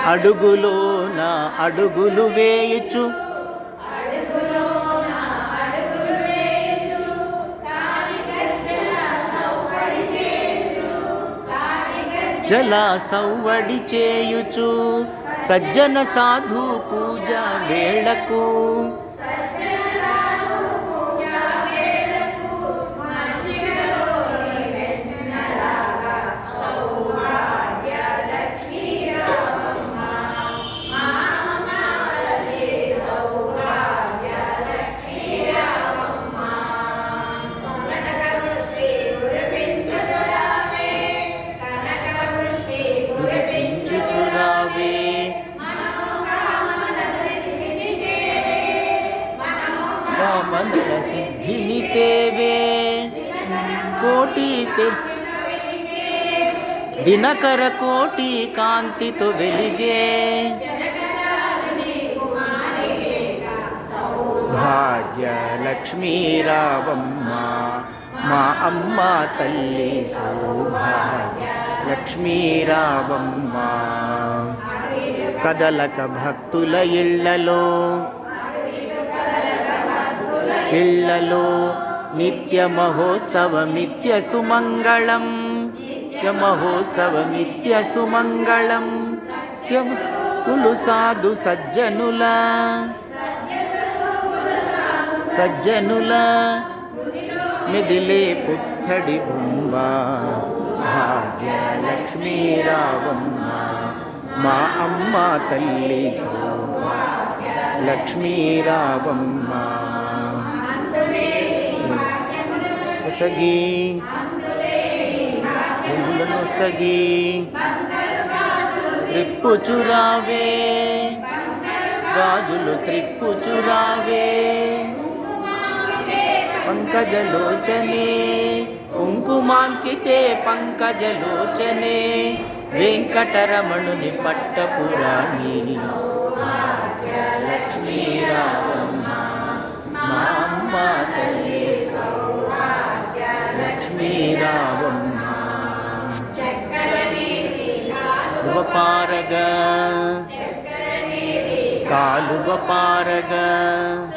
అడుగులోన అడుగులు వేయుచు జల సౌవడి చేయుచు సజ్జన సాధు పూజ వేళకు మనల సిద్ధిని తేవే కోటి దినకర కోటి కాంతితో వెలిగే భాగ్యలక్ష్మీ రావమ్మ మా అమ్మ తల్లి సౌభాగ్య లక్ష్మీ రావమ్మ. కదలక భక్తుల ఇళ్లలో నిత్య మహోత్సవం నిత్య సుమంగళం మహోత్సవమిత్య సుమంగళం తులు సాధు సజ్జనుల మెదిలే పుత్తడి బొంబ భాగ్యలక్ష్మీ రావమ్మ మా అమ్మ తల్లి లక్ష్మీ రావమ్మ. నొసగి నొసగి త్రిప్పుచురావే గాజులు త్రిప్పుచురావే పంకజలోచనే కుంకుమాంకితే పంకజలోచనే వెంకటరమణుని పట్టపురాణి భాగ్యలక్ష్మీ రావమ్మ మా అమ్మ తల్లి లక్ష్మీ రావమ్మ. కాలువ పారగ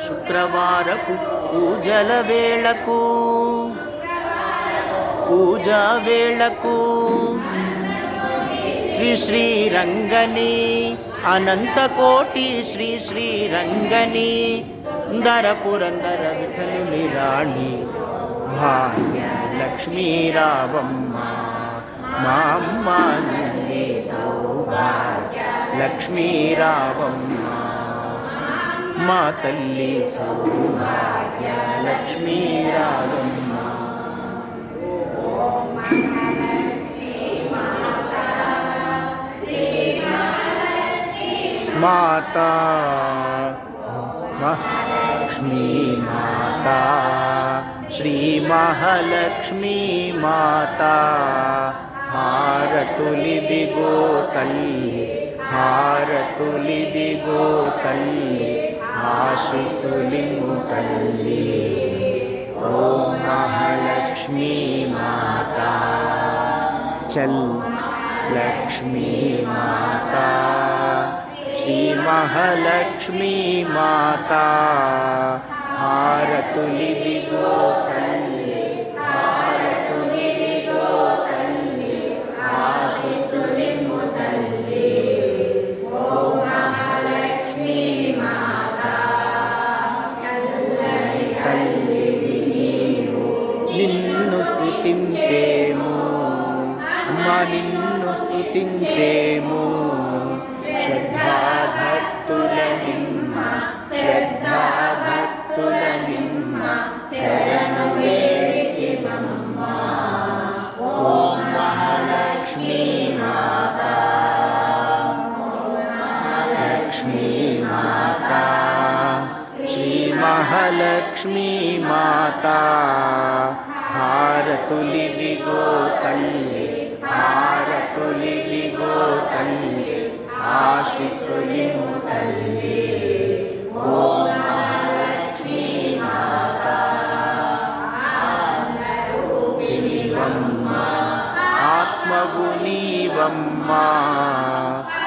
శుక్రవారపు పూజల వేళకు శ్రీ శ్రీరంగని అనంతకోటి శ్రీ శ్రీరంగని దర పురందర విఠలుని రాణి భాగ్యలక్ష్మీ రావమ్మ మా అమ్మ నిన్నే సౌభాగ్య లక్ష్మీ రావమ్మ మా తల్లి సౌభాగ్య లక్ష్మీ రావమ్మ. మాతా లక్ష్మీ మాతా శ్రీ మహాలక్ష్మీ మాతా హారతులిదిగో తల్లి హారతులిదిగో తల్లి ఆశీస్సులిమ్ము తల్లి. ఓ మహాలక్ష్మీ మాతా చల్ లక్ష్మీ మాతా శ్రీ మహాలక్ష్మీ మాతా హారతులిదిగో తల్లి హారతులిదిగో తల్లి ఆశీస్సులిమ్ము తల్లి. ఓ మహాలక్ష్మీ మాతా చల్లని తల్లివి నీవు నిన్ను స్తుతించేము అమ్మా నిన్ను స్తుతించేము శ్రద్ధాభక్తుల నిమ్మ శ్రద్ధాభక్తుల నిమ్మ శరణు వేడితిమమ్మ. ఓం మహాలక్ష్మీ మాతా లక్ష్మీ మాతా శ్రీ మహాలక్ష్మీ మాతా హారతులిదిగో తల్లి హారతులిదిగో తల్లి ఆశీస్సులిమ్ము తల్లి. ఓం మహాలక్ష్మీ మాతా ఆత్మగుని నీవమ్మా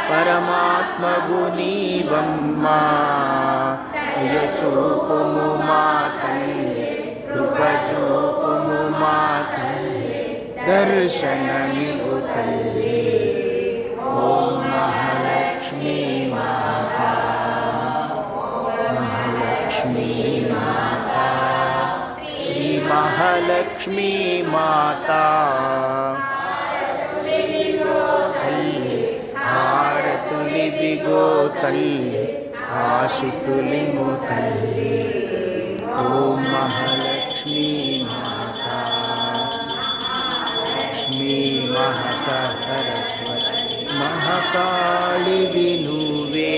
పరమాత్మవు నీవమ్మా దయచూపుము మా తల్లి కృపచూపుము మా తల్లి దర్శనమివు తల్లి ఓం మహాలక్ష్మీ మాతా మహాలక్ష్మీ మాతా శ్రీ మహాలక్ష్మీ మాతా తల్లి హారతులిదిగో తల్లి ఆశీస్సులిము తల్లి ఓం మహాలక్ష్మీ మాతా లక్ష్మీ మహాసరస్వతి మహాకాళి నువ్వే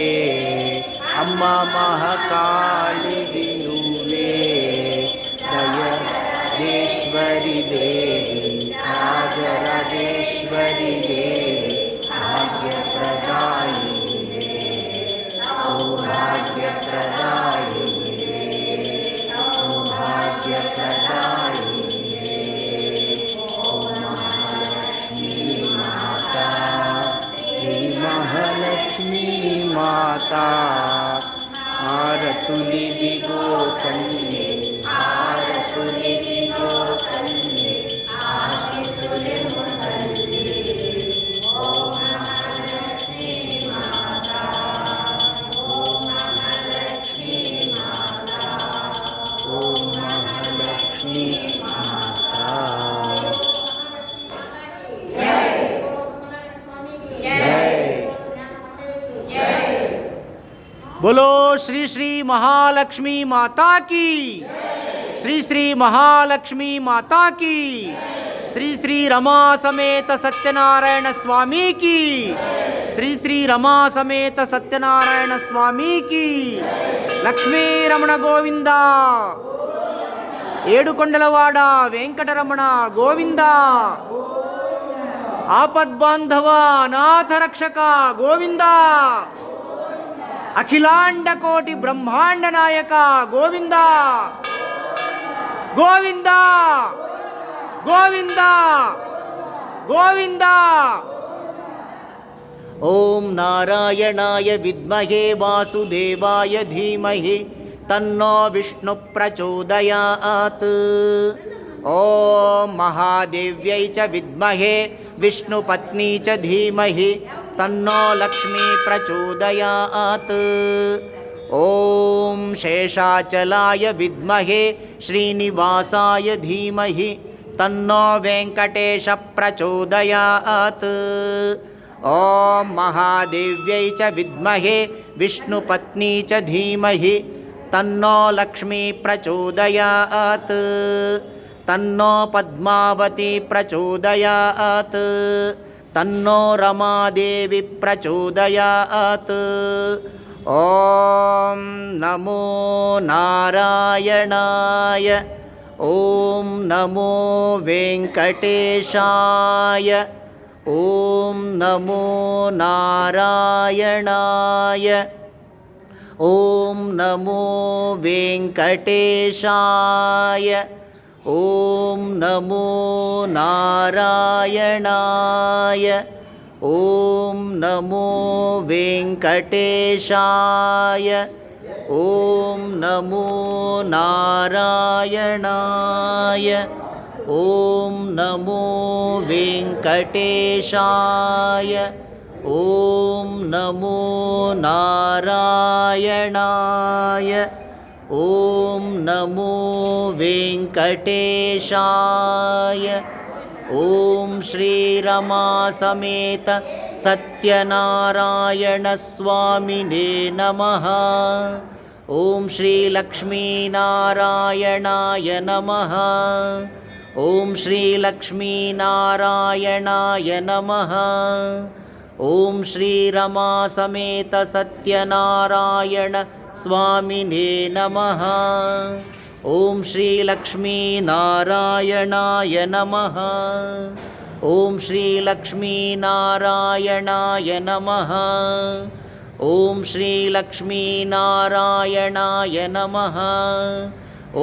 అమ్మ మహాకాళి నువ్వే దయేశ్వరి దేవి రాజరాజేశ్వరి దేవి భాగ్యప్రదాయిని సౌభాగ్యప్రదాయిని సౌభాగ్యప్రదాయిని ఓం మహాలక్ష్మీ మాతా శ్రీ మహాలక్ష్మీ మాతా హారతులిదిగో తల్లి హారతులిదిగో తల్లి ఆశీస్సులిము తల్లి ఓం మహాలక్ష్మీ మాతా ఓం మహాలక్ష్మీ మాతా ఓం మహాలక్ష్మీ మాతా बोलो श्री श्री महालक्ष्मी माता की श्री श्री महालक्ष्मी माता की श्री श्री रमा समेत सत्यनारायण स्वामी की श्री श्री रमा समेत सत्यनारायण स्वामी की लक्ष्मी रमण गोविंद ఏడుకొండలవాడ వెంకటరమణ గోవింద ఆపద్బాంధవ నాథ రక్షక గోవింద అఖిలాండ కోటి బ్రహ్మాండ నాయక గోవింద గోవింద గోవింద గోవింద ఓం నారాయణాయ విద్మహే వాసుదేవాయ ధీమహి తన్నో విష్ణు ప్రచోదయాత్ ఓం మహాదేవ్యై చ విద్మహే విష్ణుపత్నీ చ ధీమహి तन्नो लक्ष्मी प्रचोदयात् ओम शेषाचलाय विद्महे श्रीनिवासाय धीमहि तन्नो वेंकटेश प्रचोदयात् ओम महादेव्यै च विद्महे विष्णुपत्नी च धीमहि तन्नो लक्ष्मी प्रचोदयात् तन्नो पद्मावती प्रचोदयात् तन्नो रमादेवी प्रचोदयात् ओम नमो नारायणाय ओम नमो वेंकटेशाय ओम नमो नारायणाय ओम नमो वेंकटेशाय ओम नमो नारायणाय ओम नमो वेंकटेशाय ओम नमो नारायणाय ओम नमो वेंकटेशाय ओम नमो नारायणाय ओम नमो वेंकटेशाय ओम श्री रमा समेत सत्यनारायण स्वामिने नमः ओम श्री लक्ष्मी नारायणाय नमः ओम श्री लक्ष्मी नारायणाय नमः ओम श्री रमा समेत सत्यनारायण स्वामिने नमः ओम श्री लक्ष्मी नारायणाय नमः ओम श्री लक्ष्मी नारायणाय नमः ओम श्री लक्ष्मी नारायणाय नमः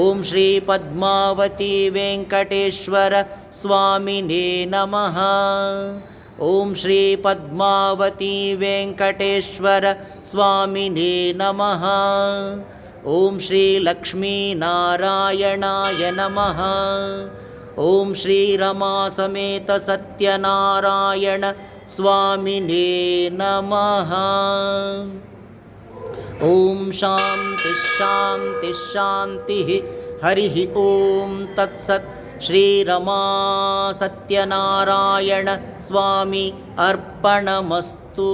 ओम श्री पद्मावती वेंकटेश्वर स्वामिने नमः ಓಂ ಶ್ರೀ ಪದ್ಮಾವತಿ ವೆಂಕಟೇಶ್ವರ ಸ್ವಾಮಿನೇ ನಮಃ. ಓಂ ಶ್ರೀ ಲಕ್ಷ್ಮೀನಾರಾಯಣಾಯ ನಮಃ. ಓಂ ಶ್ರೀ ರಮಾ ಸಮೇತ ಸತ್ಯನಾರಾಯಣ ಸ್ವಾಮಿನೇ ನಮಃ. ಓಂ ಶಾಂತಿ ಶಾಂತಿ ಶಾಂತಿ. ಹರಿ ಓಂ ತತ್ಸತ್. ಶ್ರೀರಮಾ ಸತ್ಯನಾರಾಯಣ ಸ್ವಾಮಿ ಅರ್ಪಣಮಸ್ತು.